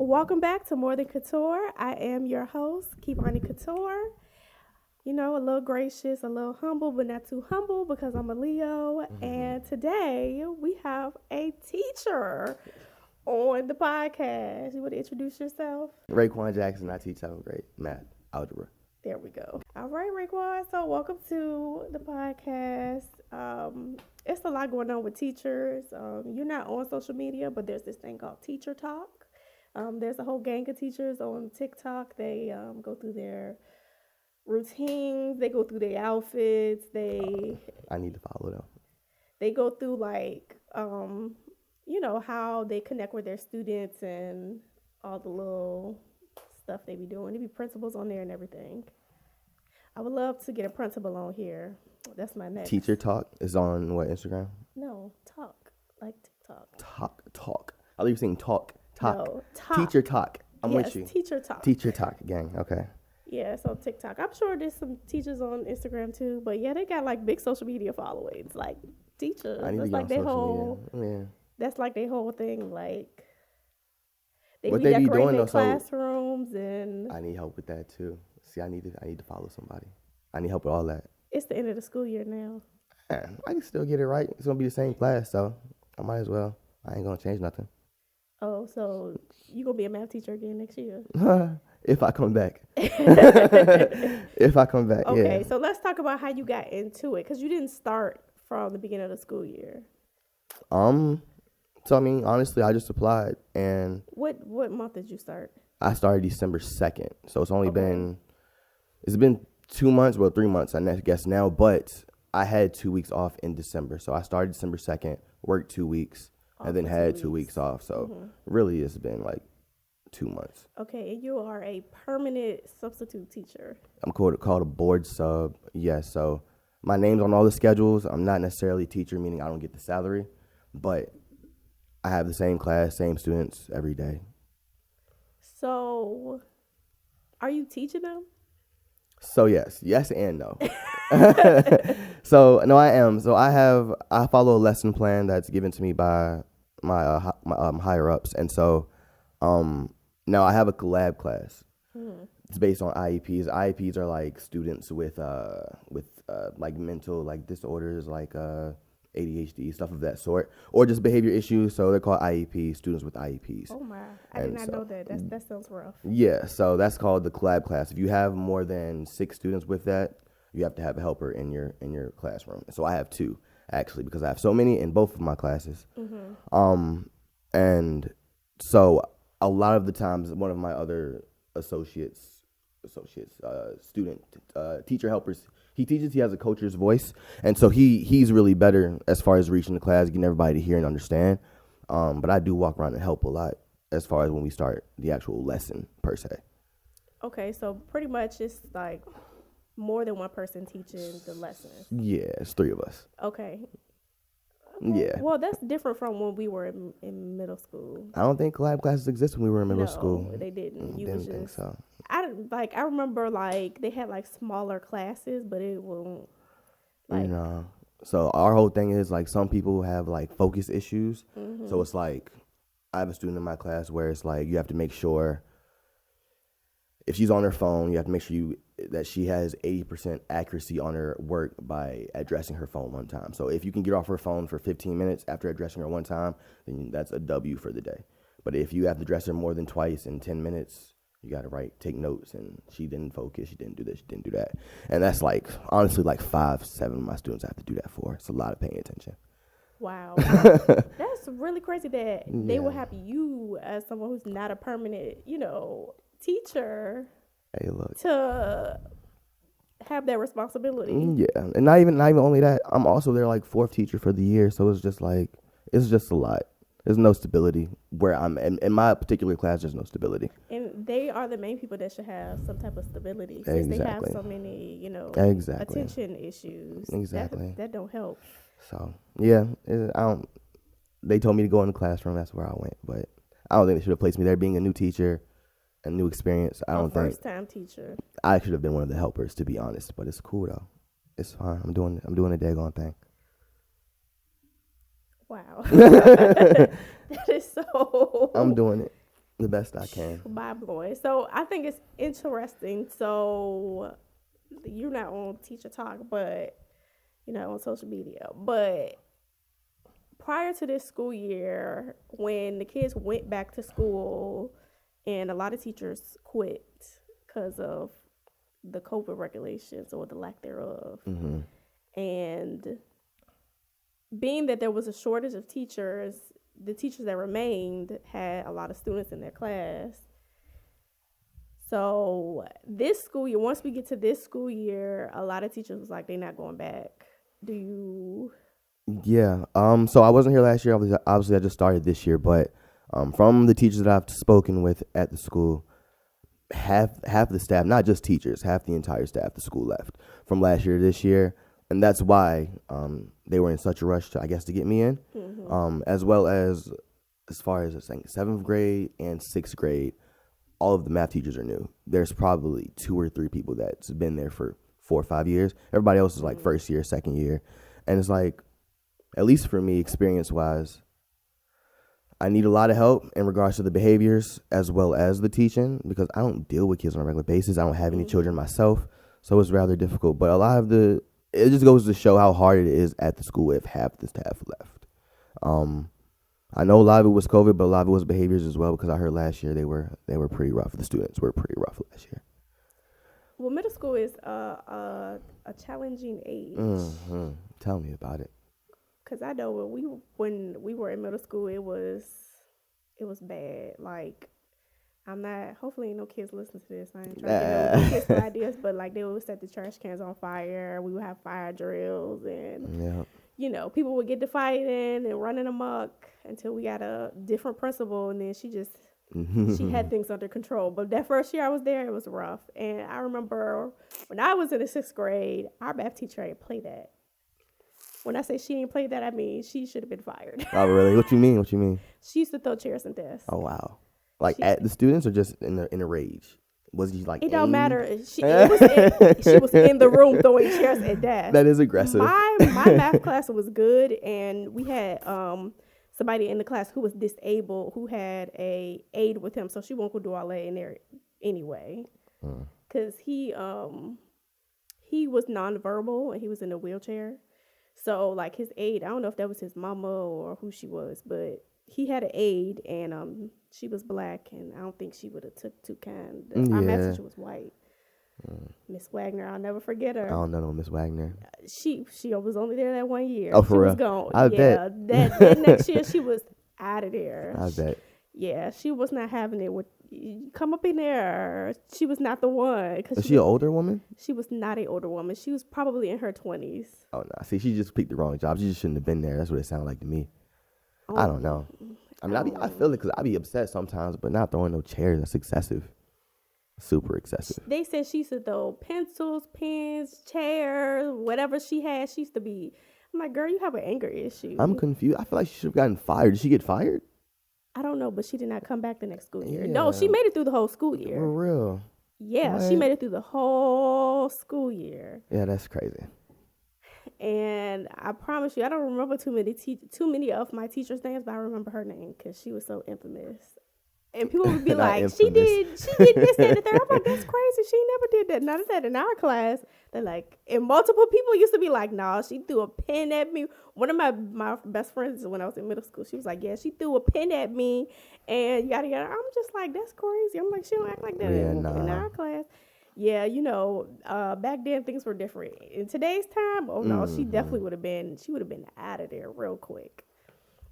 Welcome back to More Than Couture. I am your host, Kivani Couture. You know, a little gracious, a little humble, but not too humble because I'm a Leo. And today we have a teacher on the podcast. You want to introduce yourself? Raekwon Jackson. I teach 7th grade math, algebra. There we go. All right, Raekwon. So welcome to the podcast. It's a lot going on with teachers. You're not on social media, but there's this thing called Teacher Talk. There's a whole gang of teachers on TikTok. They go through their routines. They go through their outfits. I need to follow them. They go through how they connect with their students and all the little stuff they be doing. There be principals on there and everything. I would love to get a principal on here. That's my next. Teacher Talk is on what, Instagram? No, talk like TikTok. Talk. I thought you were saying talk. No, talk. Teacher Talk. I'm yes, with you. Teacher Talk. Teacher Talk, gang. Okay. Yeah, it's on TikTok. I'm sure there's some teachers on Instagram too, but yeah, they got like big social media followings, like teachers. I need That's to get like on their social whole. media. Yeah. That's like their whole thing. Like they What be they be decorating doing their though, so classrooms, and I need help with that too. See, I need to follow somebody. I need help with all that. it's the end of the school year now. Man, I can still get it right. It's gonna be the same class, so I might as well. I ain't gonna change nothing. Oh, so you gonna be a math teacher again next year? If I come back. If I come back, Okay, yeah. so let's talk about how you got into it, because you didn't start from the beginning of the school year. So I mean, honestly, I just applied and What month did you start? I started December 2nd. So it's only Okay. it's been 2 months, well, 3 months, I guess now, but I had 2 weeks off in December. So I started December 2nd, worked 2 weeks, and then for had 2 2 weeks. weeks off. So really it's been like 2 months. Okay, and you are a permanent substitute teacher. I'm called a board sub. Yes, so my name's on all the schedules. I'm not necessarily a teacher, meaning I don't get the salary, but I have the same class, same students every day. So, are you teaching them? So yes and no. So no, I am. So I follow a lesson plan that's given to me by my higher ups, and so now I have a collab class. It's based on IEPs. IEPs are like students with like mental like disorders, like ADHD, stuff of that sort, or just behavior issues. So they're called IEPs, students with IEPs. Oh my, I did not know that. That sounds rough. Yeah, so that's called the collab class. If you have more than 6 students with that, you have to have a helper in your classroom. So I have 2 actually, because I have so many in both of my classes. And so a lot of the times, one of my other teacher helpers, he teaches. He has a coach's voice, and so he's really better as far as reaching the class, getting everybody to hear and understand. But I do walk around and help a lot as far as when we start the actual lesson per se. Okay, so pretty much it's like more than one person teaching the lessons. Yeah, it's 3 of us. Okay. Yeah. Well, that's different from when we were in middle school. I don't think collab classes existed when we were in middle school. No, they didn't. You Didn't was think just, so. I remember like they had like smaller classes, but it won't like So our whole thing is like some people have like focus issues. So it's like I have a student in my class where it's like you have to make sure if she's on her phone, you have to make sure that she has 80% accuracy on her work by addressing her phone one time. So if you can get off her phone for 15 minutes after addressing her one time, then that's a W for the day. But if you have to address her more than twice in 10 minutes, you got to take notes, and she didn't focus, she didn't do this, she didn't do that. And that's like, honestly, like 5-7 of my students I have to do that for. It's a lot of paying attention. wow. That's really crazy that they will Yeah. have you as someone who's not a permanent, teacher Hey, look. to have that responsibility. Yeah, and not even only that, I'm also their like 4th teacher for the year, so it's just a lot. There's no stability where I'm in my particular class. There's no stability. And they are the main people that should have some type of stability since they have Exactly. so many, Exactly. attention issues. Exactly. That don't help. So yeah, they told me to go in the classroom. That's where I went, but I don't think they should have placed me there. Being a new teacher, a new experience, I don't think First time teacher. I should have been one of the helpers, to be honest. But it's cool though. It's fine. I'm doing a daggone thing. Wow. That is so. I'm doing it. The best I can. Mind blowing. So I think it's interesting. So you're not on Teacher Talk, but you're not on social media. But prior to this school year, when the kids went back to school, and a lot of teachers quit because of the COVID regulations or the lack thereof, and being that there was a shortage of teachers, the teachers that remained had a lot of students in their class. So this school year, once we get to this school year, a lot of teachers was like, they're not going back. Do you? Yeah. So I wasn't here last year. Obviously, I just started this year. But from the teachers that I've spoken with at the school, half the staff, not just teachers, half the entire staff at the school left from last year to this year. And that's why they were in such a rush to, I guess, to get me in, as well as far as I think 7th grade and 6th grade, all of the math teachers are new. There's probably 2 or 3 people that's been there for 4 or 5 years. Everybody else is like first year, second year. And it's like, at least for me, experience-wise, I need a lot of help in regards to the behaviors as well as the teaching, because I don't deal with kids on a regular basis. I don't have any children myself, so it's rather difficult. But it just goes to show how hard it is at the school if half the staff left. I know a lot of it was COVID, but a lot of it was behaviors as well, because I heard last year they were pretty rough. The students were pretty rough last year. Well, middle school is a challenging age. Tell me about it. Cause I know when we were in middle school, it was bad. Like, I'm not. Hopefully, ain't no kids listen to this. I ain't trying to get no kids for ideas, but like they would set the trash cans on fire. We would have fire drills, and people would get to fighting and running amok until we got a different principal, and then she had things under control. But that first year I was there, it was rough. And I remember when I was in the 6th grade, our math teacher ain't play that. When I say she ain't played that, I mean she should have been fired. Oh, really? What you mean? She used to throw chairs and desks. Oh, wow. Like at the students or just in a rage? Was he like? It don't matter. She was in the room throwing chairs and desks. That is aggressive. My math class was good, and we had somebody in the class who was disabled who had a aide with him, so she won't go do all that in there anyway. Because he was nonverbal and he was in a wheelchair. So, like, his aide, I don't know if that was his mama or who she was, but he had an aide, and she was black, and I don't think she would have took too kind. Our math teacher was white. Miss Wagner, I'll never forget her. I don't know Miss Wagner. She was only there that 1 year. Oh, for she real? Was gone. I bet. That next year, she was out of there. I bet. Yeah, she was not having it with, come up in there. She was not the one. Was she an older woman? She was not an older woman. She was probably in her 20s. Oh, no. See, she just picked the wrong job. She just shouldn't have been there. That's what it sounded like to me. I don't know. I mean, I feel it because I be upset sometimes, but not throwing no chairs. That's excessive. Super excessive. They said she used to throw pencils, pens, chairs, whatever she had. She used to be. I'm like, girl, you have an anger issue. I'm confused. I feel like she should have gotten fired. Did she get fired? I don't know, but she did not come back the next school year. Yeah. No, she made it through the whole school year. For real? Yeah, what? She made it through the whole school year. Yeah, that's crazy. And I promise you, I don't remember too many of my teachers' names, but I remember her name because she was so infamous. And people would be like, she did this and the third. I'm like, that's crazy. She never did that. None of that in our class. They're like, and multiple people used to be like, nah, she threw a pen at me. One of my best friends when I was in middle school, she was like, yeah, she threw a pen at me and yada yada. I'm just like, that's crazy. I'm like, she don't act like that in our class. Yeah, back then things were different. In today's time, oh no, she definitely would have been out of there real quick.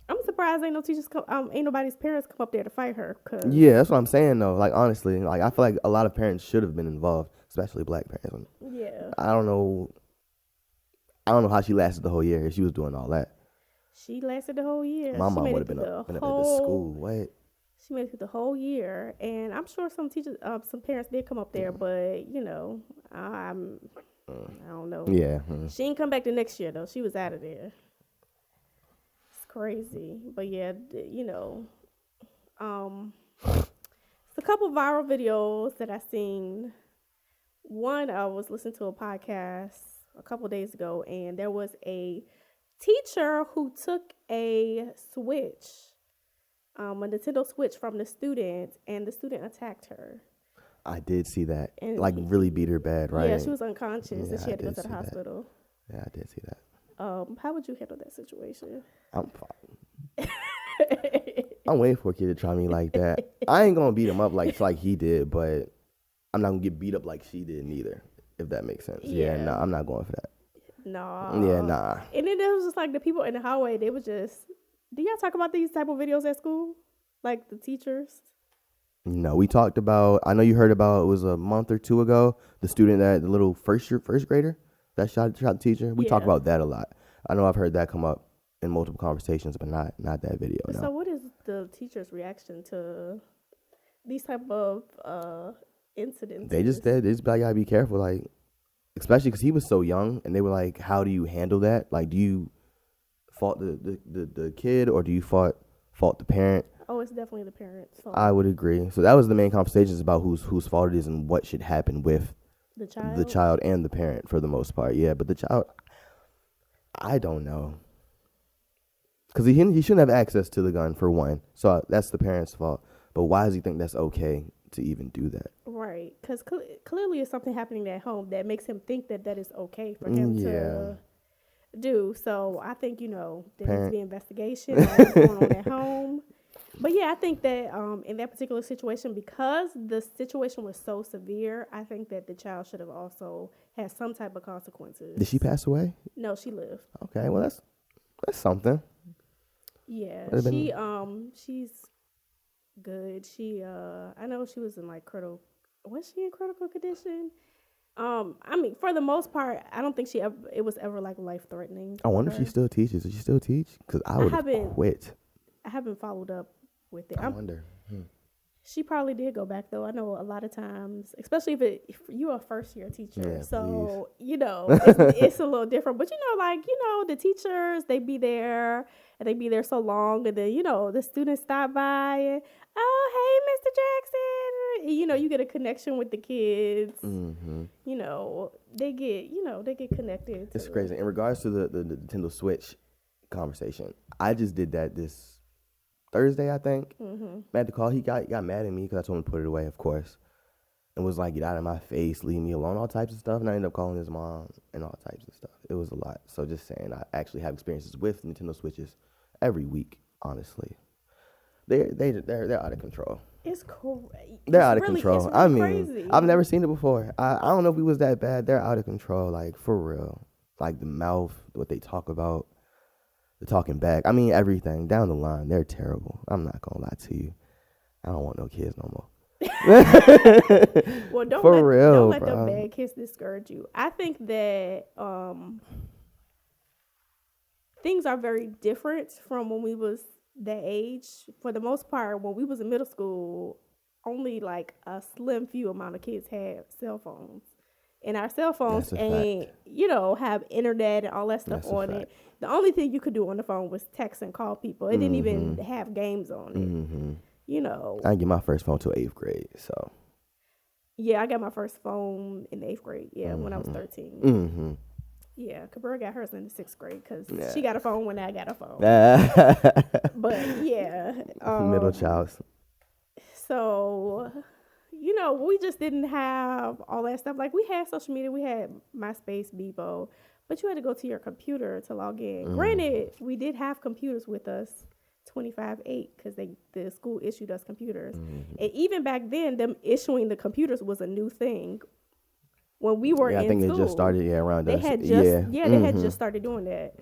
I'm surprised ain't nobody's parents come up there to fight her. Yeah, that's what I'm saying though. Like honestly, like I feel like a lot of parents should have been involved, especially black parents. Yeah. I don't know how she lasted the whole year if she was doing all that. She lasted the whole year. My mom would have been up at the school. What? She made it through the whole year, and I'm sure some teachers, some parents did come up there, but I don't know. Yeah. She didn't come back the next year though. She was out of there. Crazy, but yeah, it's a couple viral videos that I seen. One, I was listening to a podcast a couple days ago, and there was a teacher who took a switch a Nintendo Switch from the student, and the student attacked her. I did see that. And Like really beat her bad, right? Yeah, she was unconscious, and she Yeah, had to I go to did the see that. hospital. Yeah, I did see that. How would you handle that situation? I'm fine. I'm waiting for a kid to try me like that. I ain't gonna beat him up like he did, but I'm not gonna get beat up like she did neither. If that makes sense. Yeah, Yeah. nah, I'm not going for that. No. Yeah, nah. And then there was just like the people in the hallway. They would just. Do y'all talk about these type of videos at school? Like the teachers? No, we talked about. I know you heard about. It was a month or two ago. The student that the little first grader that shot the teacher. We talk Yeah. about that a lot. I know I've heard that come up in multiple conversations, but not that video. No. So what is the teacher's reaction to these type of incidents? They just like, gotta be careful, like, especially because he was so young, and they were like, "How do you handle that? Like, do you fault the kid, or do you fault the parent?" Oh, it's definitely the parents' fault. I would agree. So that was the main conversations about whose fault it is and what should happen with The child. the child and the parent for the most part. Yeah, but the child, I don't know, because he shouldn't have access to the gun for one. So that's the parent's fault. But why does he think that's okay to even do that? Right, because clearly it's something happening at home that makes him think that is okay for him to do. So I think, there needs to be investigation on what's going on at home. But yeah, I think that in that particular situation, because the situation was so severe, I think that the child should have also had some type of consequences. Did she pass away? No, she lived. Okay, well that's something. Yeah, she's good. I know she was in like was she in critical condition? I mean, for the most part, I don't think it was ever like life threatening. I wonder if she still teaches. Does she still teach? Because I would have quit. I haven't followed up with it. I wonder. She probably did go back though. I know a lot of times, especially if you're a first year teacher, so it's a little different. But the teachers, they be there and they be there so long, and then the students stop by and, oh, hey, Mr. Jackson, you get a connection with the kids. Mm-hmm. They get connected. It's crazy. In regards to the Nintendo Switch conversation, I just did that this Thursday, I think. Mm-hmm. I had to call. He got mad at me because I told him to put it away, of course, and was like, "Get out of my face, leave me alone," all types of stuff. And I ended up calling his mom and all types of stuff. It was a lot. So just saying, I actually have experiences with Nintendo Switches every week. Honestly, they're out of control. It's crazy. They're out of control. It's really crazy. I've never seen it before. I don't know if it was that bad. They're out of control, like for real. Like the mouth, what they talk about. The talking back. I mean, everything down the line. They're terrible. I'm not gonna lie to you. I don't want no kids no more. Well, don't let the bad kids discourage you. I think that things are very different from when we was that age. For the most part, when we was in middle school, only like a slim few amount of kids had cell phones. And our cell phones ain't, have internet and all that stuff on it. The only thing you could do on the phone was text and call people. It didn't even have games on it. Mm-hmm. I didn't get my first phone till 8th grade, so. Yeah, I got my first phone in the 8th grade, when I was 13. Mm-hmm. Yeah, Cabra got hers in the 6th grade because she got a phone when I got a phone. But, yeah. Middle child. So... we just didn't have all that stuff. Like, we had social media, we had MySpace, Bebo, but you had to go to your computer to log in. Granted, we did have computers with us 25/8 because the school issued us computers. And even back then, them issuing the computers was a new thing. When we were in school. I think it just started around us. They had just started doing that.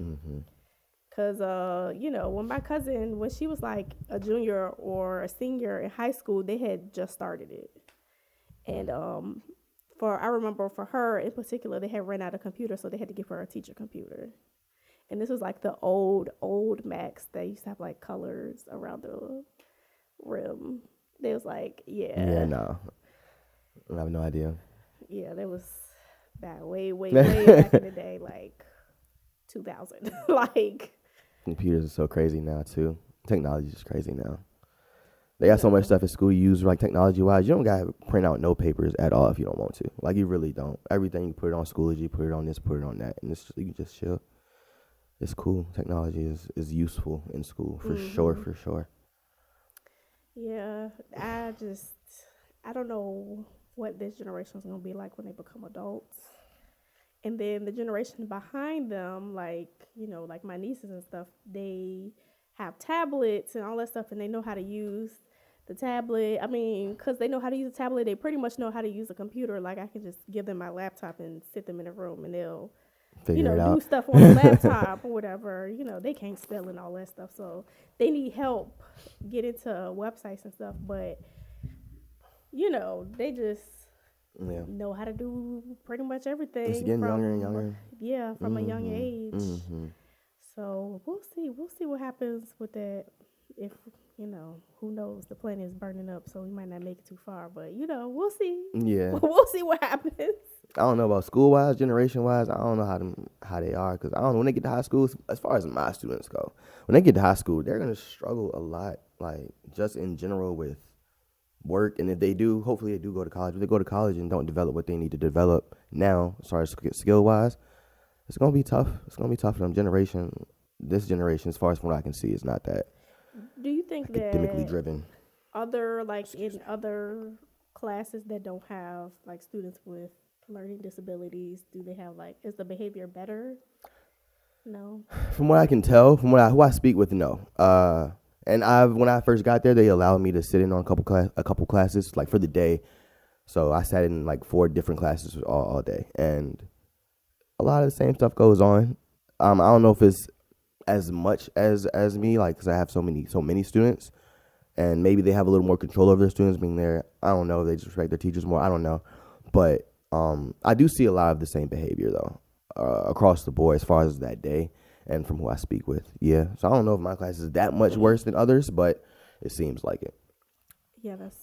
Because, when my cousin, when she was like a junior or a senior in high school, they had just started it. And I remember for her in particular, they had ran out of computers, so they had to give her a teacher computer. And this was like the old Macs that used to have like colors around the rim. They was like, Yeah, no. I have no idea. Yeah, that was way back in the day, like 2000. Like, computers are so crazy now too. Technology is crazy now. They got so much stuff at school you use, like technology-wise. You don't got to print out no papers at all if you don't want to. Like, you really don't. Everything you put it on Schoology, you put it on this, put it on that, and you can just chill. It's cool. Technology is useful in school, for sure. Yeah, I don't know what this generation is gonna be like when they become adults. And then the generation behind them, like, like my nieces and stuff, they have tablets and all that stuff, and they know how to use the tablet. I mean, because they know how to use a tablet, they pretty much know how to use a computer. Like, I can just give them my laptop and sit them in a room, and they'll, Figure it do out. stuff on the laptop or whatever. They can't spell and all that stuff. So they need help get into websites and stuff. But, they just Yeah. know how to do pretty much It's everything getting from younger and younger. from a young age. Mm-hmm. So we'll see what happens with that. If who knows, the planet is burning up, so we might not make it too far, but we'll see. Yeah. We'll see what happens. I don't know about school wise, generation wise. I don't know how they are, because I don't know when they get to high school. As far as my students go, when they get to high school, they're gonna struggle a lot, like just in general with work. And if they do, hopefully they do go to college. If they go to college and don't develop what they need to develop now, as far as skill wise, it's gonna be tough. It's gonna be tough for them. This generation, as far as from what I can see, is not that Do you think academically that driven. other like in other classes that don't have like students with learning disabilities, do they have like is the behavior better? No. From what I can tell, from who I speak with, no. And when I first got there, they allowed me to sit in on a couple classes like for the day. So I sat in like 4 different classes all day, and a lot of the same stuff goes on. I don't know if it's as much as me, like, because I have so many students, and maybe they have a little more control over their students being there. I don't know. They just respect their teachers more. I don't know, but I do see a lot of the same behavior though across the board as far as that day, and from who I speak with. Yeah, so I don't know if my class is that much worse than others, but it seems like it. Yeah, that's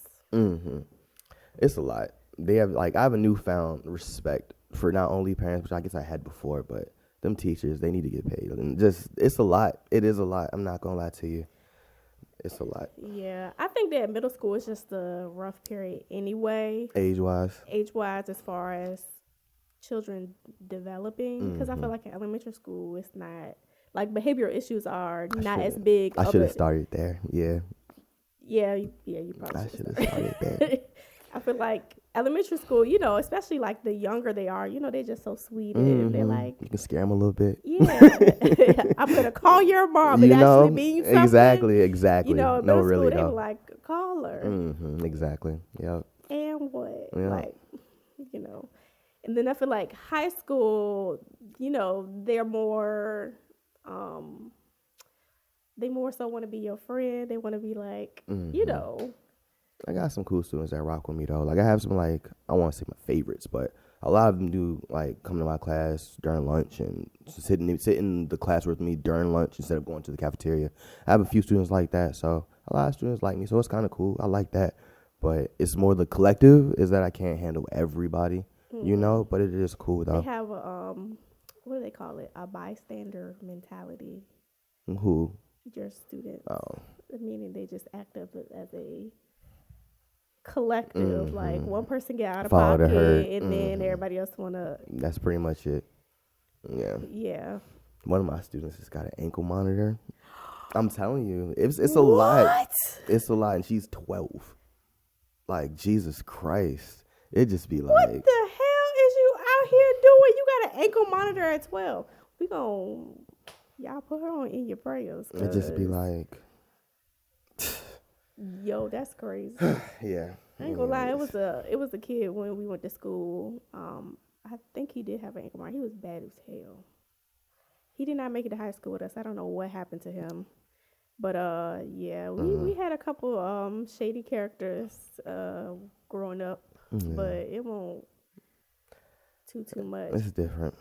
It's a lot. They have I have a newfound respect for not only parents, which I guess I had before, but them teachers, they need to get paid. And just, it's a lot. It is a lot. I'm not gonna lie to you. It's a lot. yeah. I think that middle school is just a rough period anyway, Age wise. as far as children developing. Because I feel like in elementary school, it's not like behavioral issues are not as big. I should have started there. Yeah. Yeah, you probably I should should have have started there. I feel like elementary school, especially like the younger they are, they're just so sweet and they're like, You can scare them a little bit. yeah, I'm gonna call your mom. It actually means something. Exactly. In No, middle really, school, they no. were like, call her. Exactly. Yep. And what? Yeah. Like, and then I feel like high school, they're more, they more so want to be your friend. They want to be like, I got some cool students that rock with me though. Like I have some I want to say my favorites, but a lot of them do come to my class during lunch and sit in the class with me during lunch instead of going to the cafeteria. I have a few students like that, so a lot of students like me, so it's kind of cool. I like that, but it's more the collective is that I can't handle everybody, but it is cool though. They have a what do they call it? A bystander mentality. Who? Your students. Oh. Meaning they just act up as a collective. Like one person get out of Follow the pocket herd. and then everybody else wanna. That's pretty much it. Yeah. Yeah. One of my students has got an ankle monitor. I'm telling you, it's a lot. It's a lot, and she's 12. Like Jesus Christ, it just be like, what the hell is you out here doing? You got an ankle monitor at 12. We gon' y'all put her on in your prayers. It just be like, yo, that's crazy. yeah. I ain't gonna lie, it was a kid when we went to school. I think he did have an ankle monitor. He was bad as hell. He did not make it to high school with us. I don't know what happened to him. But yeah, we had a couple shady characters growing up, but it won't too much. It's different.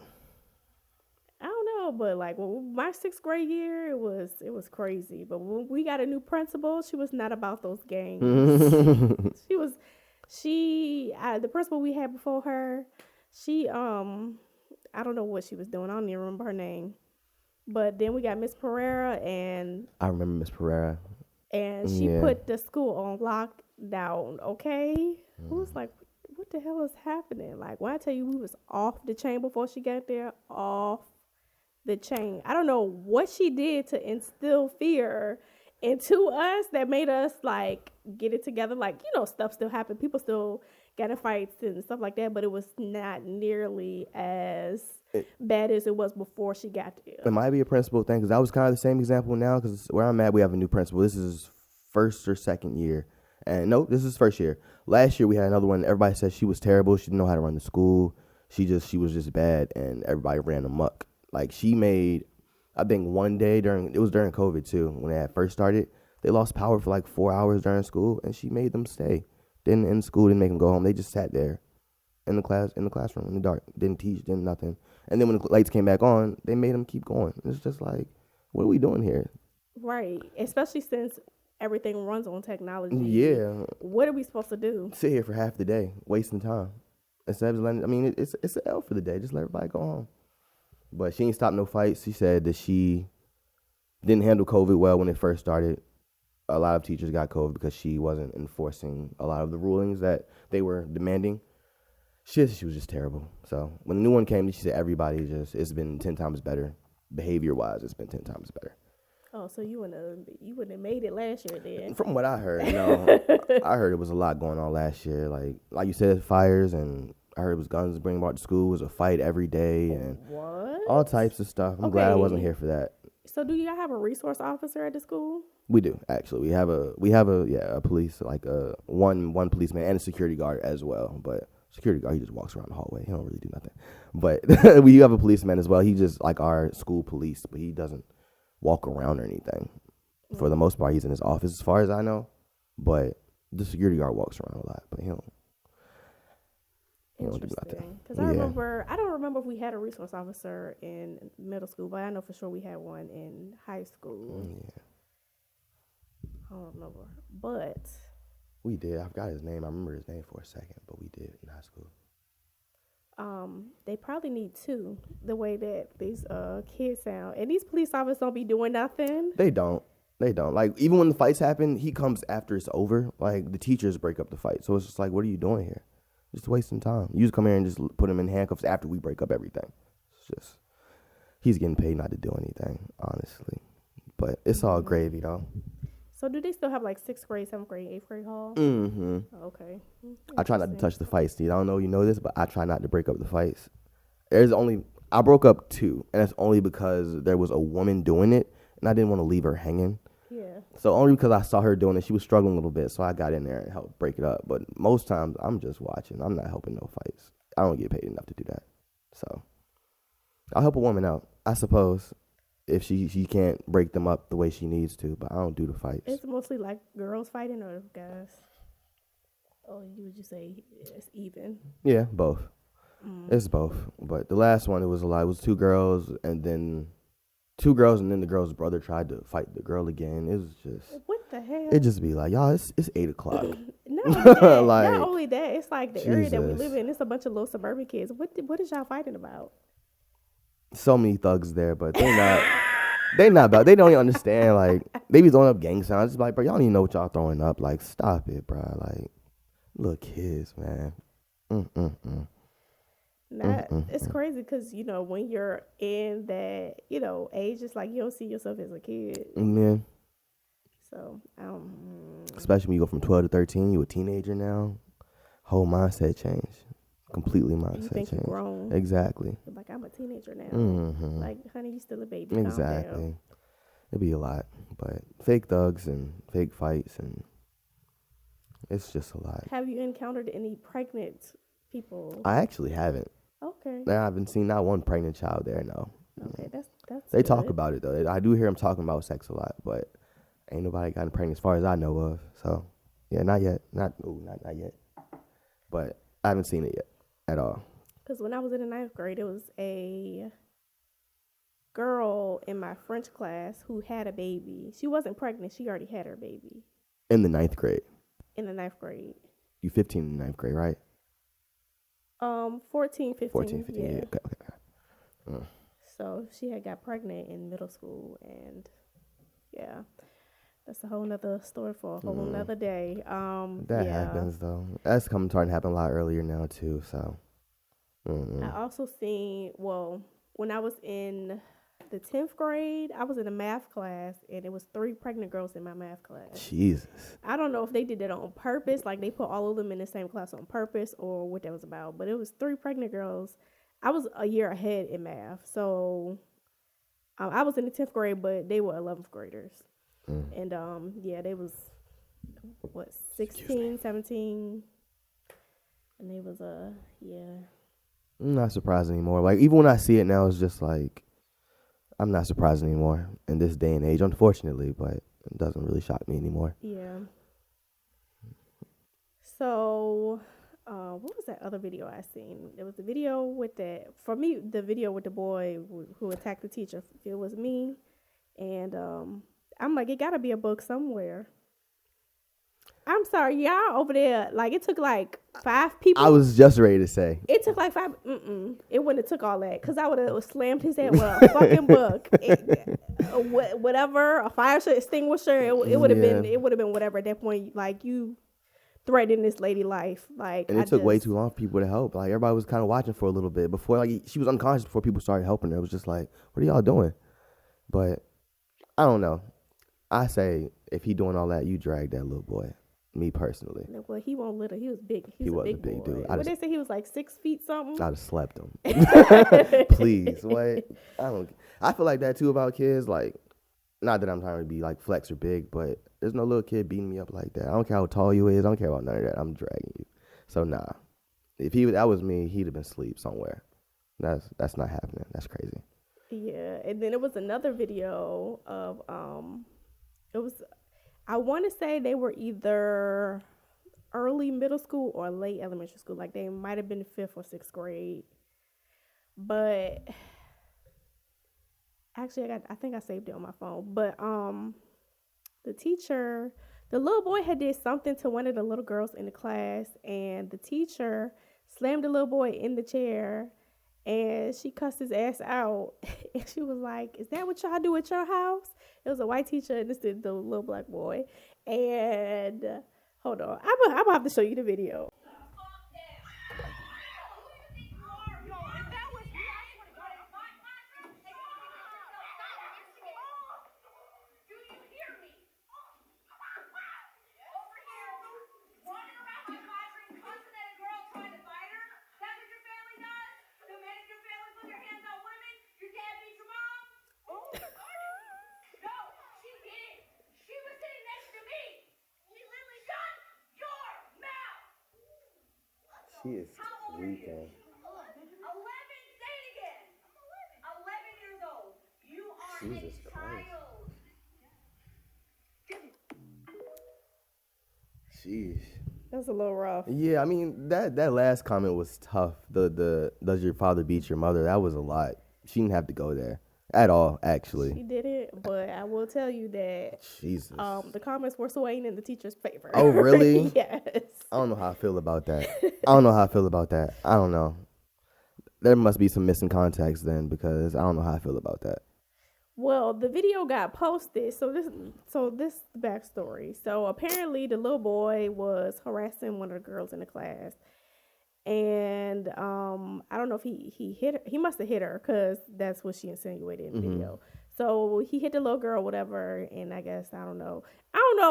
I don't know, but like my 6th grade year, it was crazy. But when we got a new principal, she was not about those games. The principal we had before her, she I don't know what she was doing. I don't even remember her name. But then we got Miss Pereira, and I remember Miss Pereira. And she put the school on lockdown, okay? Who was like, what the hell is happening? Like, when I tell you we was off the chain before she got there, off the chain. I don't know what she did to instill fear into us that made us, like, get it together. Like, stuff still happened. People still got in fights and stuff like that, but it was not nearly as bad as it was before she got there. It might be a principal thing, because that was kind of the same example now, because where I'm at, we have a new principal. This is first or second year. And no, this is first year. Last year, we had another one. Everybody said she was terrible. She didn't know how to run the school. She was just bad, and everybody ran amok. Like, she made, I think one day it was during COVID too, when it had first started, they lost power for like 4 hours during school, and she made them stay. Didn't end school, didn't make them go home. They just sat there in the classroom in the dark. Didn't teach, didn't nothing. And then when the lights came back on, they made them keep going. It's just like, what are we doing here? Right. Especially since everything runs on technology. Yeah. What are we supposed to do? Sit here for half the day, wasting time. Instead of letting, it's an L for the day. Just let everybody go home. But she ain't stopped no fights. She said that she didn't handle COVID well when it first started. A lot of teachers got COVID because she wasn't enforcing a lot of the rulings that they were demanding. She was just terrible. So when the new one came, she said it's been 10 times better. Behavior-wise, it's been 10 times better. Oh, so you wouldn't have made it last year then? From what I heard, I heard it was a lot going on last year. Like you said, fires, and I heard it was guns being brought to school. It was a fight every day and what? All types of stuff. I'm glad I wasn't here for that. So do you have a resource officer at the school? We do, actually. We have a police, like one policeman and a security guard as well. But security guard, he just walks around the hallway. He don't really do nothing. But we have a policeman as well. He just like our school police, but he doesn't walk around or anything. For the most part, he's in his office as far as I know. But the security guard walks around a lot, but he don't do nothing. Because I don't remember if we had a resource officer in middle school, but I know for sure we had one in high school. Yeah. I don't remember, but we did. I forgot his name. I remember his name for a second, but we did in high school. They probably need two, the way that these kids sound. And these police officers don't be doing nothing. They don't. Like, even when the fights happen, he comes after it's over. Like, the teachers break up the fight. So it's just like, what are you doing here? Just wasting time. You just come here and just put him in handcuffs after we break up everything. It's just, he's getting paid not to do anything, honestly. But it's all gravy, though. So do they still have like 6th grade, 7th grade, 8th grade hall? Mm-hmm. Okay. I try not to touch the fights, Steve. I don't know if you know this, but I try not to break up the fights. I broke up 2, and that's only because there was a woman doing it, and I didn't want to leave her hanging. Yeah. So only because I saw her doing it, she was struggling a little bit, so I got in there and helped break it up. But most times, I'm just watching. I'm not helping no fights. I don't get paid enough to do that. So I'll help a woman out, I suppose, if she can't break them up the way she needs to, but I don't do the fights. It's mostly like girls fighting or guys? Oh, would you say it's even? Yeah, both. It's both. But the last one, it was 2 girls, and then the girl's brother tried to fight the girl again. It was just, what the hell? It just be like, y'all, it's 8 o'clock. Not only that, it's like the area that we live in, it's a bunch of little suburban kids. What is y'all fighting about? So many thugs there, but they don't even understand. Like, they be throwing up gang signs. It's like, bro, y'all don't even know what y'all throwing up. Like, stop it, bro. Like, little kids, man. It's crazy because, when you're in that, age, it's like you don't see yourself as a kid. Yeah. So, especially when you go from 12 to 13, you a teenager now. Whole mindset change. Completely mindset you think change. You're grown. Exactly. Like, I'm a teenager now. Mm-hmm. Like, honey, you still a baby. Exactly. It'd be a lot. But fake thugs and fake fights, and it's just a lot. Have you encountered any pregnant people? I actually haven't. Okay. I haven't seen not one pregnant child there, no. Okay, that's They good. talk about it, though. I do hear them talking about sex a lot, but ain't nobody gotten pregnant as far as I know of. So, yeah, not yet. Not yet. But I haven't seen it yet at all. Because when I was in the 9th grade, there was a girl in my French class who had a baby. She wasn't pregnant. She already had her baby. In the 9th grade? In the 9th grade. You 15 in the 9th grade, right? 14, 15. 14, 15, yeah. Okay. So she had got pregnant in middle school, and yeah, that's a whole nother story for a whole nother day. That happens, though. That's starting to happen a lot earlier now, too, so. I also seen, when I was in the 10th grade, I was in a math class, and it was 3 pregnant girls in my math class. Jesus. I don't know if they did that on purpose, like they put all of them in the same class on purpose, or what that was about. But it was 3 pregnant girls. I was a year ahead in math, so I was in the 10th grade, but they were 11th graders. And yeah, they was 16, 17, and they was yeah. I'm not surprised anymore. Like, even when I see it now, it's just like, I'm not surprised anymore in this day and age, unfortunately, but it doesn't really shock me anymore. Yeah. So, what was that other video I seen? There was the video with for me, the video with the boy who attacked the teacher. It was me, and I'm like, it gotta be a book somewhere. I'm sorry, y'all over there. Like, it took like 5 people. I was just ready to say. It took like 5. It wouldn't have took all that, because I would have slammed his head with a fucking book. Whatever, a fire extinguisher. It would have been. It would have been whatever at that point. Like, you threatening this lady life. Like, and it took way too long for people to help. Like, everybody was kind of watching for a little bit before. Like, she was unconscious before people started helping her. It was just like, what are y'all doing? But I don't know. I say, if he doing all that, you drag that little boy. Me personally. Well, he wasn't little. He was big. He was a a big dude. What they say, he was like 6 feet something. I'd have slept him. Please, what? I feel like that too about kids. Like, not that I'm trying to be like flex or big, but there's no little kid beating me up like that. I don't care how tall you is. I don't care about none of that. I'm dragging you. So nah. If that was me, he'd have been asleep somewhere. That's not happening. That's crazy. Yeah, and then it was another video of it was. I want to say they were either early middle school or late elementary school. Like, they might have been 5th or 6th grade. But actually, I think I saved it on my phone. But the little boy had did something to one of the little girls in the class, and the teacher slammed the little boy in the chair, and she cussed his ass out. And she was like, "Is that what y'all do at your house?" It was a white teacher, and this is the little black boy. And hold on, I'm gonna have to show you the video. She is tweaking. 11, say it again. 11 years old. You are Jesus a Christ. child. Sheesh. That's a little rough. Yeah, I mean, that last comment was tough. The does your father beat your mother? That was a lot. She didn't have to go there at all, actually. She did it, but I will tell you that Jesus. the comments were swaying in the teacher's favor. Oh, really? Yes. I don't know how I feel about that. I don't know. There must be some missing context then, because I don't know how I feel about that. Well, the video got posted. So this backstory. So apparently the little boy was harassing one of the girls in the class. And I don't know if he hit her. He must have hit her, because that's what she insinuated in the video. So he hit the little girl, whatever, and I guess, I don't know,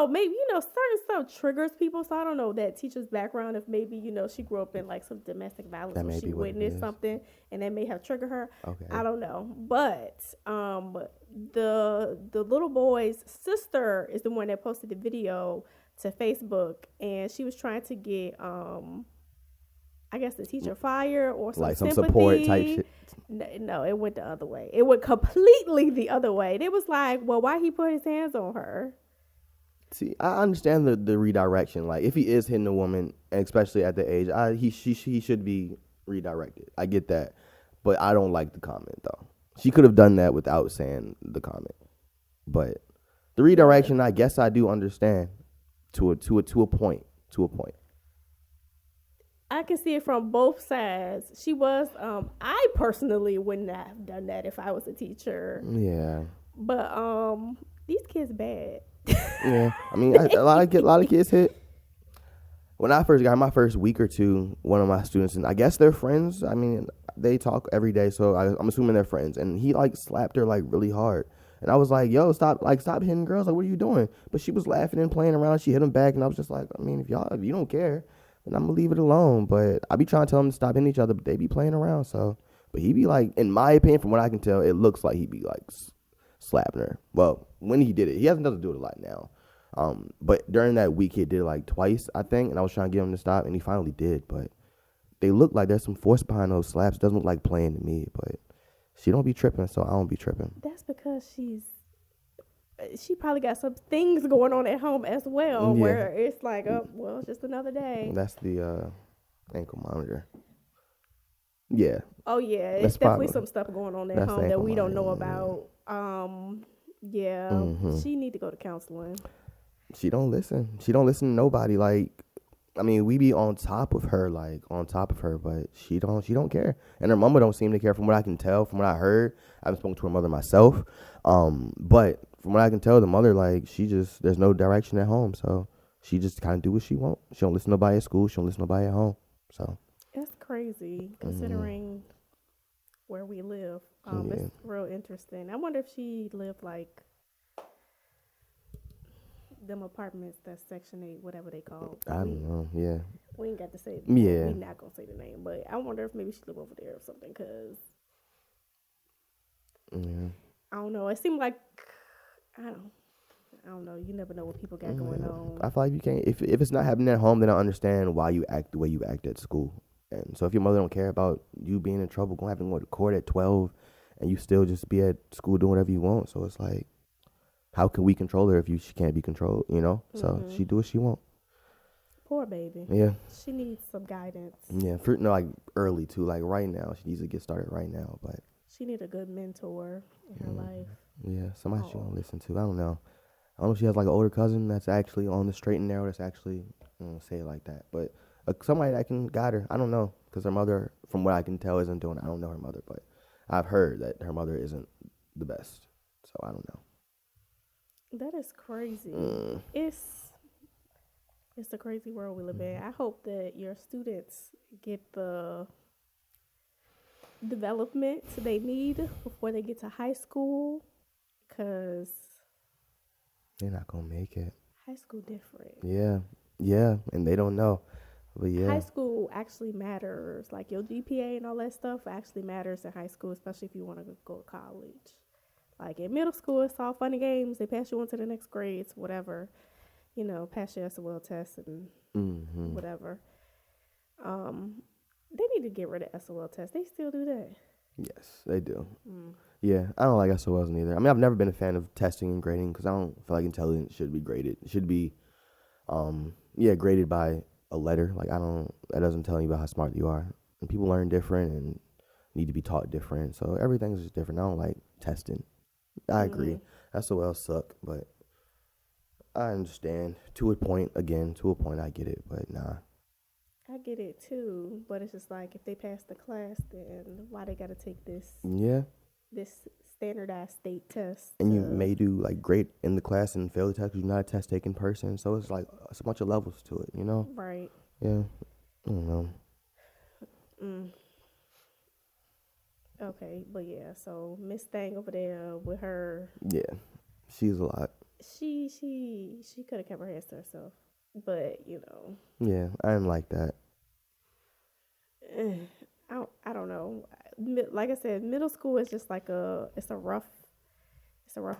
maybe, certain stuff triggers people. So I don't know that teacher's background, if maybe, she grew up in like some domestic violence, That or may she be what it witnessed is. something, and that may have triggered her. Okay. I don't know. But the little boy's sister is the one that posted the video to Facebook, and she was trying to get I guess the teacher fired or some Like some sympathy. support type shit. No, it went the other way. It went completely the other way. They was like, well, why he put his hands on her? See, I understand the redirection. Like, if he is hitting a woman, and especially at the age, he should be redirected. I get that, but I don't like the comment though. She could have done that without saying the comment. But the redirection, I guess I do understand to a point. I can see it from both sides. She was, I personally wouldn't have done that if I was a teacher. Yeah. But these kids bad. Yeah. I mean, a lot of kids hit. When I first got my first week or two, one of my students, and I guess they're friends. I mean, they talk every day, so I'm assuming they're friends. And he like slapped her like really hard. And I was like, yo, stop hitting girls. Like, what are you doing? But she was laughing and playing around. She hit him back. And I was just like, I mean, if you don't care, then I'm going to leave it alone. But I be trying to tell them to stop hitting each other, but they be playing around. So, but he be like, in my opinion, from what I can tell, it looks like he be like slapping her. Well, when he did it, he hasn't done to do it a lot now. But during that week, he did it like twice, I think. And I was trying to get him to stop, and he finally did. But they look like there's some force behind those slaps. Doesn't look like playing to me, but she don't be tripping, so I don't be tripping. That's because she probably got some things going on at home as well, Yeah. where it's like, oh, well, it's just another day. That's the ankle monitor. Yeah. Oh yeah, That's it's definitely probably- some stuff going on at that's the home that ankle we don't know monitor, about. Yeah, Mhm. she need to go to counseling. She don't listen. She don't listen to nobody. Like, I mean, we be on top of her, but she don't care. And her mama don't seem to care from what I can tell, from what I heard. I haven't spoken to her mother myself. But from what I can tell, the mother, like, there's no direction at home. So she just kind of do what she want. She don't listen to nobody at school. She don't listen to nobody at home. So That's crazy considering where we live. Yeah. It's real interesting. I wonder if she lived like them apartments that's Section 8, whatever they call. I don't know. Yeah. We ain't got to say. Yeah. We not gonna say the name, but I wonder if maybe she live over there or something. Cause Yeah. I don't know. It seemed like I don't know. You never know what people got going on. I feel like you can't. If it's not happening at home, then I understand why you act the way you act at school. And so if your mother don't care about you being in trouble, gonna have to go to court at 12, and you still just be at school doing whatever you want. So it's like, how can we control her if she can't be controlled? You know. So she do what she want. Poor baby. Yeah. She needs some guidance. Yeah. Like early too. Like right now, she needs to get started right now. But She need a good mentor in her life. yeah, somebody she gonna listen to. I don't know. I don't know if she has like an older cousin that's actually on the straight and narrow. That's actually, I don't say it like that, but somebody that can guide her. I don't know, because her mother, from what I can tell, isn't doing it. I don't know her mother, but I've heard that her mother isn't the best. So I don't know. That is crazy. It's a crazy world we live in. I hope that your students get the development they need before they get to high school, because They're not gonna make it. high school different. Yeah, and they don't know. But yeah, High school actually matters. Like your GPA and all that stuff actually matters in high school, especially if you want to go to college. Like in middle school, it's all fun and games. They pass you on to the next grades, whatever. You know, pass your SOL test and whatever. They need to get rid of SOL tests. They still do that. yes, they do. Yeah, I don't like SOLs either. I mean, I've never been a fan of testing and grading because I don't feel like intelligence should be graded. It should be, graded by a letter. Like, that doesn't tell you about how smart you are. And people learn different and need to be taught different. So everything's just different. I don't like testing. I agree. SOLs suck, but I understand. To a point, I get it, but nah. I get it too, but it's just like if they pass the class, then why they gotta take this Yeah. standardized state test? And you may do like great in the class and fail the test because you're not a test taking person. So it's like it's a bunch of levels to it, you know? Right. Yeah. I don't know. Okay, but yeah, so Miss Thang over there with her, Yeah. She's a lot. she could have kept her hands to herself, but you know, Yeah. I didn't like that. I don't know. Like I said, middle school is just like it's a rough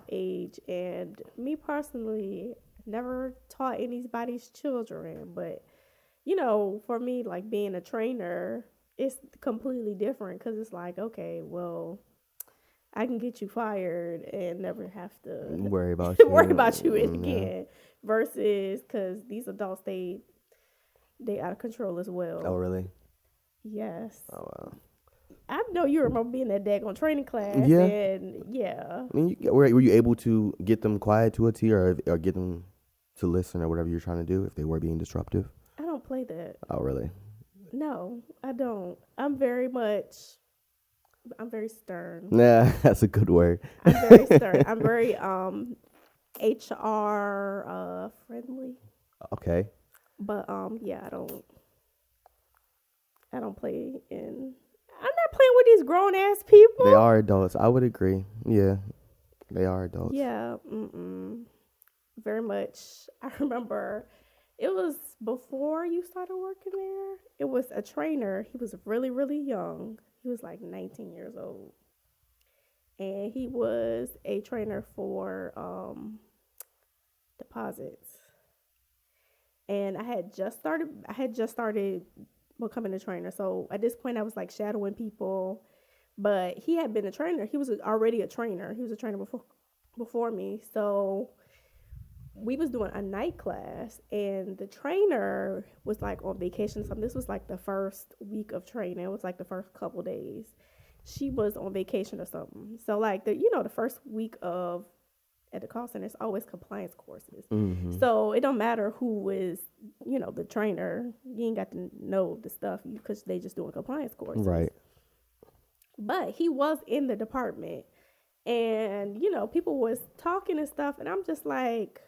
age, and me personally, never taught anybody's children, but you know, for me, like being a trainer, it's completely different because it's like, okay, well, I can get you fired and never have to Worry about you. worry about you Yeah. again. Versus, because these adults, they out of control as well. Oh, really? Yes. Oh, wow. I know you remember being that daggone training class. Yeah. And yeah. I mean, were you able to get them quiet to a T or get them to listen or whatever you're trying to do if they were being disruptive? I don't play that. Oh, really? No, I don't. I'm very stern. Nah, that's a good word. I'm very stern. I'm very HR friendly. Okay. But yeah, I don't play in. not playing with these grown ass people. They are adults. I would agree. Yeah, they are adults. Yeah, very much. I remember it was before you started working there. It was a trainer. He was really, really young. He was like 19 years old. And he was a trainer for deposits. And I had just started becoming a trainer. So at this point I was like shadowing people. But he had been a trainer. He was already a trainer. He was a trainer before me. So we was doing a night class, and the trainer was like on vacation. So this was like the first week of training. It was like the first couple days. She was on vacation or something. So like the first week of at the call center is always compliance courses. Mm-hmm. So it don't matter who is the trainer. You ain't got to know the stuff because they just doing compliance courses. Right. But he was in the department, and people was talking and stuff, and I'm just like,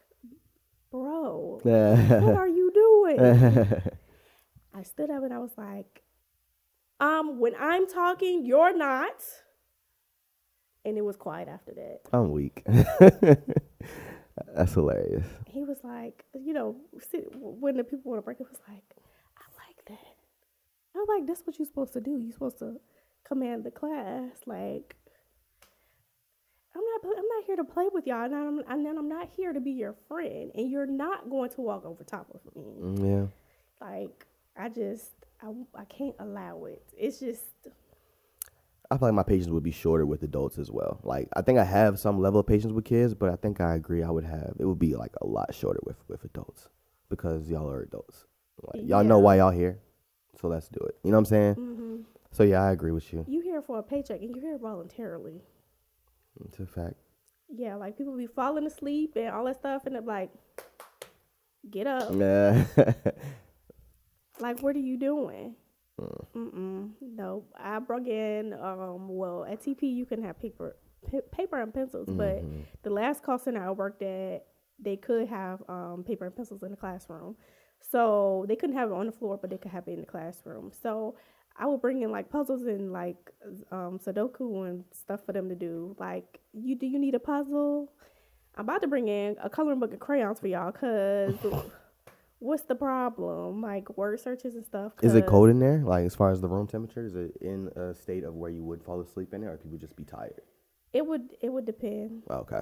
bro, what are you doing? I stood up and I was like, when I'm talking, you're not. And it was quiet after that. I'm weak. That's hilarious. He was like, when the people want to break, it was like, I like that. I'm like, that's what you're supposed to do. You're supposed to command the class. Like, I'm not here to play with y'all, and I'm not here to be your friend, and you're not going to walk over top of me. Yeah. Like, I can't allow it. It's just, I feel like my patience would be shorter with adults as well. Like, I think I have some level of patience with kids, but I think I agree it would be like a lot shorter with adults because y'all are adults. Like, y'all know why y'all here, so let's do it. You know what I'm saying? Mm-hmm. So yeah, I agree with you. You here for a paycheck, and you're here voluntarily. It's a fact. Yeah, like people be falling asleep and all that stuff, and they're like, get up. Yeah. Like, what are you doing? No, I brought in, at TP you can have paper and pencils, but the last call center I worked at, they could have paper and pencils in the classroom. So they couldn't have it on the floor, but they could have it in the classroom. So I would bring in like puzzles and like Sudoku and stuff for them to do. Like, do you need a puzzle? I'm about to bring in a coloring book of crayons for y'all, cause what's the problem? Like word searches and stuff. Is it cold in there? Like as far as the room temperature, is it in a state of where you would fall asleep in there, or people just be tired? It would depend. Okay.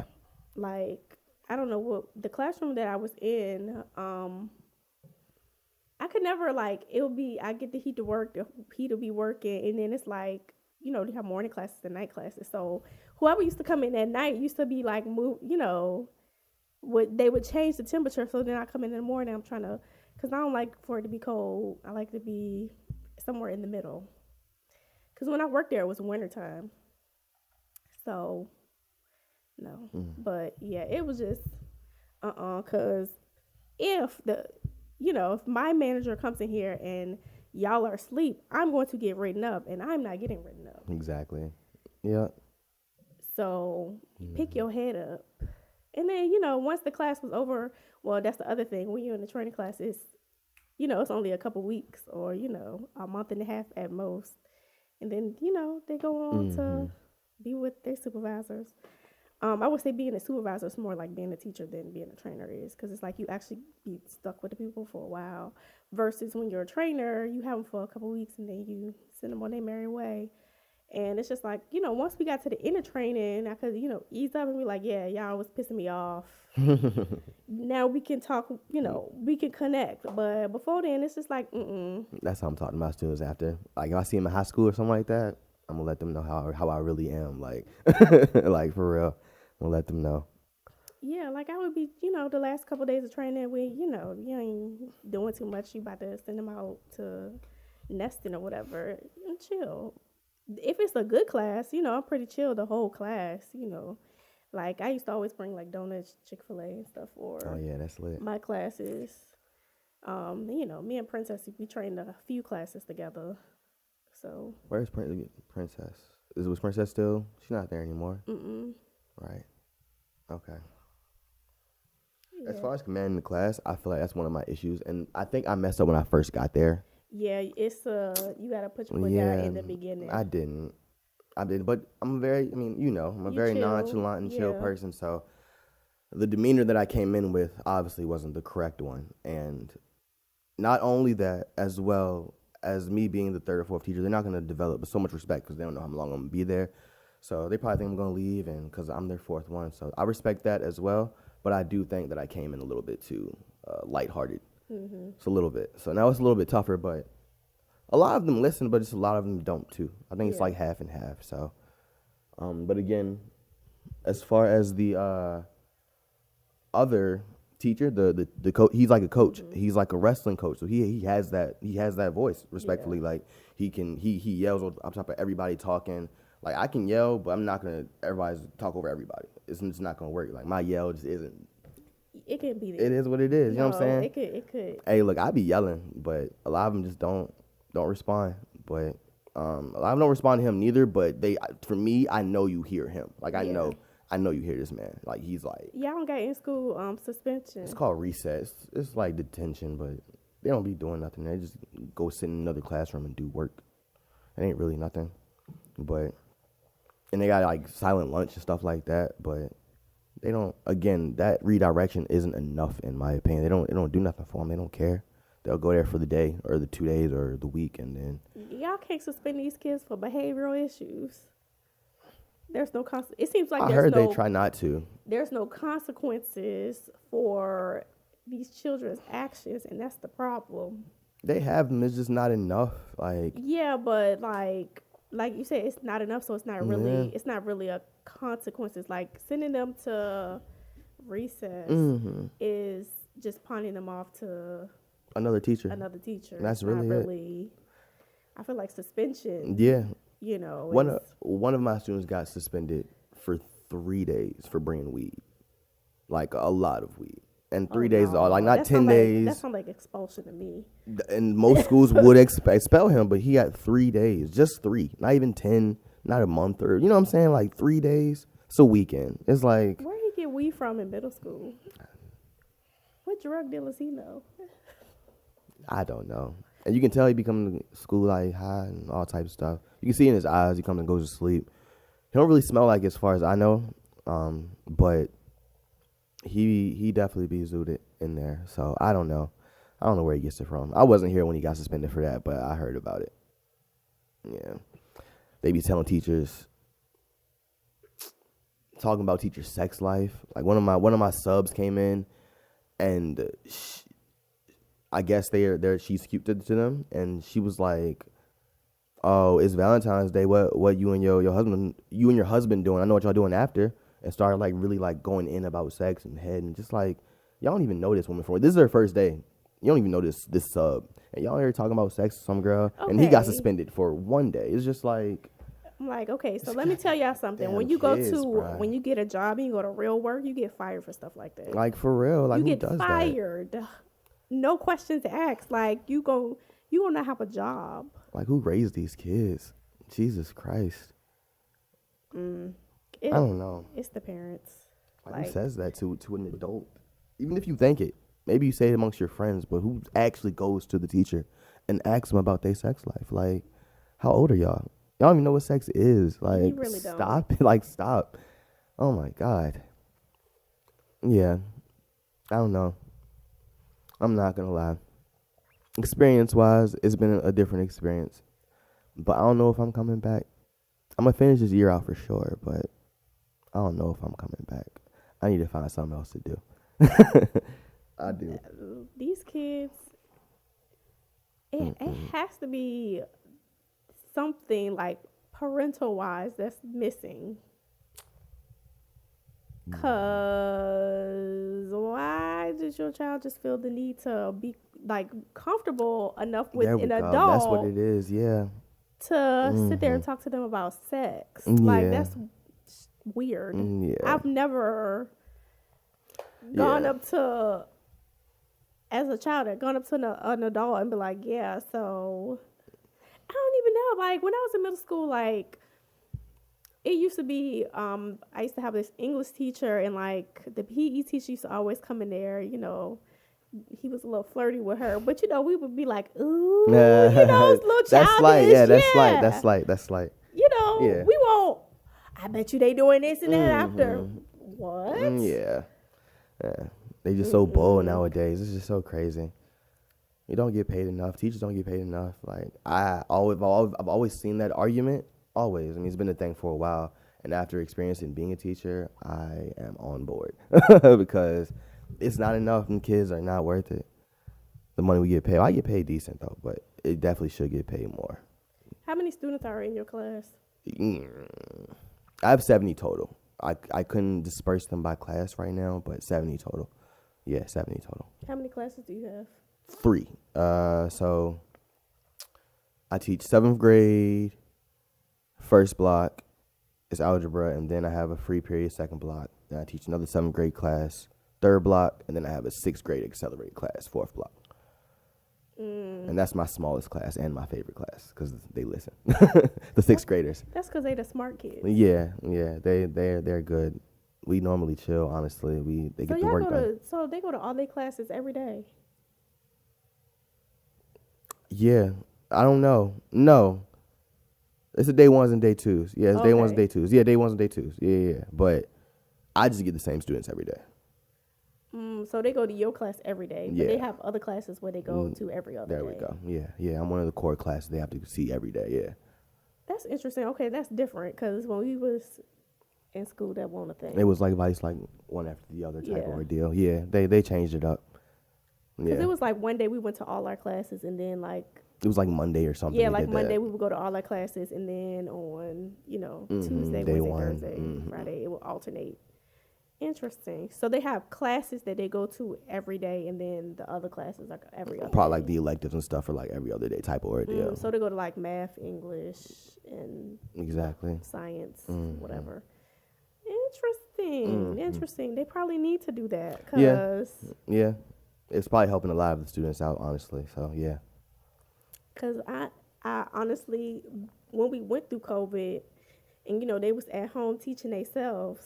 Like, I don't know what the classroom that I was in. I could never like it would be. I get the heat to work. The heat will be working, and then it's like they have morning classes and night classes. So whoever used to come in at night used to be like move. They would change the temperature. So then I come in the morning. I'm trying to, because I don't like for it to be cold. I like to be somewhere in the middle. Because when I worked there, it was wintertime. So no, but yeah, it was just because if if my manager comes in here and y'all are asleep, I'm going to get written up, and I'm not getting written up. Exactly. Yeah. So pick your head up. And then, once the class was over, well, that's the other thing. When you're in the training class, it's only a couple weeks or, a month and a half at most. And then, they go on to be with their supervisors. I would say being a supervisor is more like being a teacher than being a trainer is, because it's like you actually be stuck with the people for a while versus when you're a trainer, you have them for a couple weeks and then you send them on their merry way. And it's just like, once we got to the end of training, I could, ease up and be like, yeah, y'all was pissing me off. Now we can talk, we can connect. But before then, it's just like, That's how I'm talking to my students after. Like, if I see them in high school or something like that, I'm going to let them know how I really am. Like, like for real. I'm going to let them know. Yeah, like I would be, the last couple of days of training, you ain't doing too much. You about to send them out to nesting or whatever. Chill. If it's a good class, I'm pretty chill the whole class, Like, I used to always bring, like, donuts, Chick-fil-A and stuff for Oh, yeah, that's lit. my classes. Me and Princess, we trained a few classes together. So. Where's Princess? Was Princess still? She's not there anymore. Right. Okay. Yeah. As far as commanding the class, I feel like that's one of my issues. And I think I messed up when I first got there. Yeah, it's you gotta put your foot down Yeah, in the beginning. I didn't. I did, but I'm very. I mean, I'm a You very chill, nonchalant and chill yeah. person. So the demeanor that I came in with obviously wasn't the correct one, and not only that, as well as me being the third or fourth teacher, they're not going to develop so much respect because they don't know how long I'm going to be there. So they probably think I'm going to leave, and because I'm their fourth one, so I respect that as well. But I do think that I came in a little bit too lighthearted. It's a little bit. So now it's a little bit tougher, but a lot of them listen, but just a lot of them don't too. I think it's Yeah. like half and half. So, but again, as far as the other teacher, the coach, he's like a coach. He's like a wrestling coach. So he has that voice. Respectfully, like he yells on top of everybody talking. Like I can yell, but I'm not gonna everybody's talk over everybody. It's not gonna work. Like my yell just isn't. It can be It is what it is. You know what I'm saying? It could. Hey, look, I be yelling, but a lot of them just don't respond. But a lot of them don't respond to him neither. But for me, I know you hear him. Like I Yeah. know you hear this man. Like he's like, Y'all got in school suspension. it's called recess. It's like detention, but they don't be doing nothing. They just go sit in another classroom and do work. It ain't really nothing. But and they got like silent lunch and stuff like that. But they don't. Again, that redirection isn't enough in my opinion. They don't do nothing for them. They don't care. They'll go there for the day or the 2 days or the week, and then Y'all can't suspend these kids for behavioral issues. There's no it seems like I there's heard no they try not to. there's no consequences for these children's actions, and that's the problem. They have them. It's just not enough. Like Yeah, but like you said, it's not enough, so it's not really Yeah. it's not really a consequences. Like sending them to recess is just pawning them off to another teacher. another teacher. That's It's not really it. really. I feel like suspension. Yeah. You know, One of my students got suspended for 3 days for bringing weed, like a lot of weed, and 3 days, like not 10 days. That sounds like expulsion to me. And most schools would expel him, but he got 3 days, just 3, not even 10, not a month, or you know what I'm saying, like 3 days. It's a weekend. It's like Where he get weed from in middle school? What drug dealers he know? I don't know. And you can tell he be coming to school like high and all types of stuff. You can see in his eyes he comes and goes to sleep. He don't really smell like it as far as I know, but he definitely be zooted in there. So I don't know. I don't know where he gets it from. I wasn't here when he got suspended for that, but I heard about it. Yeah. They be telling teachers, talking about teachers' sex life. Like one of my subs came in, and I guess she's cute to them, and she was like, "Oh, it's Valentine's Day. What you and your husband doing? I know what y'all doing after." And started like really like going in about sex and head, and just like y'all don't even know this woman for this is her first day. You don't even know this sub, and y'all here talking about sex with some girl, and he got Okay. suspended for 1 day. It's just like I'm like, okay, so let me tell y'all something. Damn When you kids, go to bruh. when you get a job and you go to real work, you get fired for stuff like that. for real. Like you who get does that? fired. No questions asked. Like you gonna have a job. Like who raised these kids? Jesus Christ. I don't know. It's the parents. Like, who says that to an adult? Even if you think it, maybe you say it amongst your friends, but who actually goes to the teacher and asks them about their sex life? Like, how old are y'all? Y'all don't even know what sex is. Like, really don't. stop it. Like, stop. Oh my God. Yeah. I don't know. I'm not gonna lie. Experience wise, it's been a different experience. But I don't know if I'm coming back. I'm gonna finish this year out for sure, but I don't know if I'm coming back. I need to find something else to do. I do. These kids, it has to be something like parental wise that's missing. Cause why does your child just feel the need to be like comfortable enough with There we an go. adult That's what it is. Yeah. to sit there and talk to them about sex? Like Yeah. that's weird. Yeah. I've never gone Yeah. up to, as a child, I'd gone up to an adult and be like, yeah, so I don't even know. Like when I was in middle school, like it used to be, I used to have this English teacher, and like the PE teacher used to always come in there, you know, he was a little flirty with her. But, you know, we would be like, ooh, you know, it's a little childish. That's slight. Yeah, that's yeah. slight. That's slight. That's slight. You know, Yeah. we won't, I bet you they doing this and that after. What? Yeah. They just so bold nowadays. It's just so crazy. You don't get paid enough. Teachers don't get paid enough. Like I've always seen that argument. Always. I mean, it's been a thing for a while. And after experiencing being a teacher, I am on board because it's not enough, and kids are not worth it. The money we get paid, I get paid decent though, but it definitely should get paid more. How many students are in your class? I have 70 total. I couldn't disperse them by class right now, but 70 total. Yeah, 70 total. How many classes do you have? 3. So I teach 7th grade, first block is algebra, and then I have a free period, second block. Then I teach another 7th grade class, third block, and then I have a 6th grade accelerated class, fourth block. And that's my smallest class and my favorite class because they listen. The 6th graders. That's because they the smart kids. Yeah, they're good. We normally chill, honestly. They get the work done. So they go to all their classes every day. Yeah, I don't know. No, it's the day ones and day twos. Yeah, it's day ones and day twos. Yeah, day ones and day twos. Yeah. But I just get the same students every day. So they go to your class every day, but Yeah. they have other classes where they go to every other There day. we go. Yeah. I'm one of the core classes they have to see every day. Yeah. That's interesting. Okay, that's different because when we was in school, that wasn't a thing. It was like vice, like one after the other type of Yeah. ordeal. Yeah, they changed it up. Because Yeah, it was like one day we went to all our classes, and then like it was like Monday or something. yeah, they like did Monday that. we would go to all our classes, and then on Tuesday, day Wednesday, one. Thursday, Friday, it will alternate. Interesting. So they have classes that they go to every day, and then the other classes are every other. Probably like day. the electives and stuff are like every other day type of ordeal. So they go to like math, English, and Exactly. science, Mm-hmm. whatever. Interesting. They probably need to do that Yeah. because Yeah, it's probably helping a lot of the students out, honestly. So yeah. I honestly, when we went through COVID, and they was at home teaching themselves,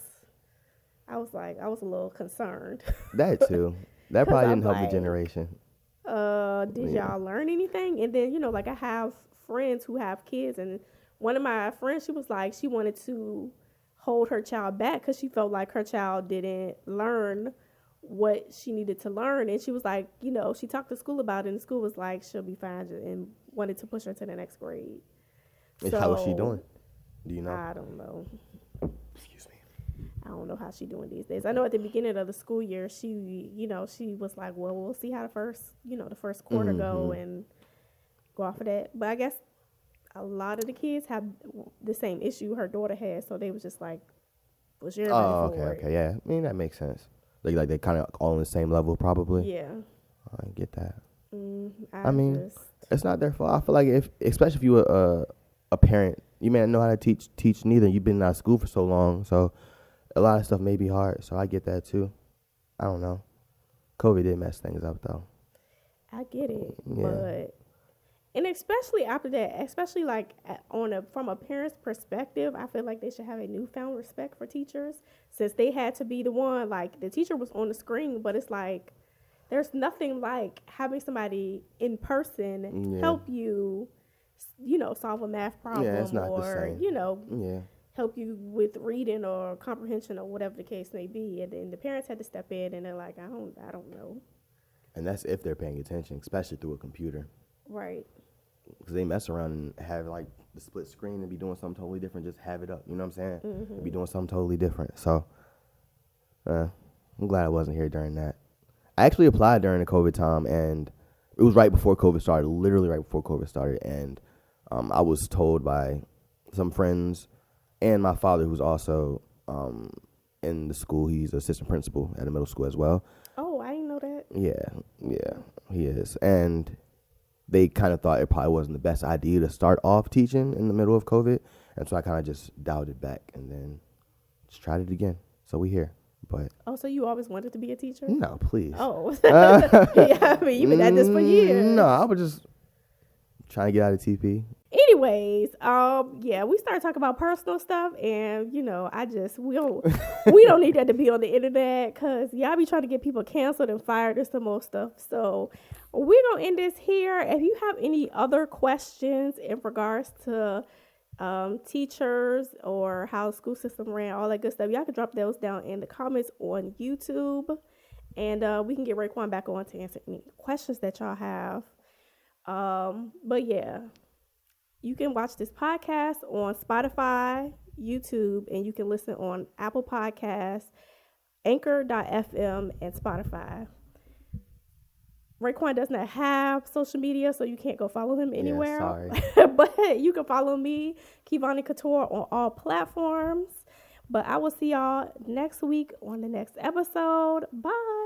I was a little concerned. That too. That 'Cause probably I'm didn't help like, the generation. Did y'all learn anything? And then like I have friends who have kids, and one of my friends, she was like she wanted to hold her child back because she felt like her child didn't learn what she needed to learn, and she was like, she talked to school about it, and the school was like she'll be fine, and wanted to push her to the next grade. How is she doing? Do you know? I don't know. Excuse me. I don't know how she doing these days. I know at the beginning of the school year, she was like, well, we'll see how the first quarter go and go off of that. But I guess a lot of the kids have the same issue her daughter has, so they was just like, was your ready for it? Okay, yeah. I mean, that makes sense. Like they kind of all on the same level, probably. Yeah. I get that. I mean, It's not their fault. I feel like especially if you a parent, you may not know how to teach neither. You've been out of school for so long, so a lot of stuff may be hard. So I get that too. I don't know. COVID did mess things up though. I get it, Yeah. and especially after that, especially like from a parent's perspective, I feel like they should have a newfound respect for teachers, since they had to be the one, like the teacher was on the screen, but it's like there's nothing like having somebody in person help you, solve a math problem, Yeah, it's not the or same. Yeah. help you with reading or comprehension or whatever the case may be, and then the parents had to step in, and they're like, I don't know. And that's if they're paying attention, especially through a computer. Right. Because they mess around and have like the split screen and be doing something totally different. Just have it up. You know what I'm saying? Be doing something totally different. So I'm glad I wasn't here during that. I actually applied during the COVID time, and it was right before COVID started, literally right before COVID started. And I was told by some friends and my father, who's also in the school. He's assistant principal at a middle school as well. Oh, I didn't know that. Yeah, he is. And they kind of thought it probably wasn't the best idea to start off teaching in the middle of COVID. And so I kind of just dialed it back and then just tried it again. So we here. But So you always wanted to be a teacher? no, please. Oh. Yeah, I mean, you've been at this for years. No, I was just trying to get out of TP. Anyway, anyways, yeah, we started talking about personal stuff, and we don't need that to be on the internet, because y'all be trying to get people canceled and fired and some more stuff. So we're gonna end this here. If you have any other questions in regards to teachers or how the school system ran, all that good stuff, y'all can drop those down in the comments on YouTube, and we can get Raekwon back on to answer any questions that y'all have. But yeah, you can watch this podcast on Spotify, YouTube, and you can listen on Apple Podcasts, Anchor.fm, and Spotify. Raekwon does not have social media, so you can't go follow him anywhere. Yeah, sorry. But you can follow me, Kivani Couture, on all platforms. But I will see y'all next week on the next episode. Bye.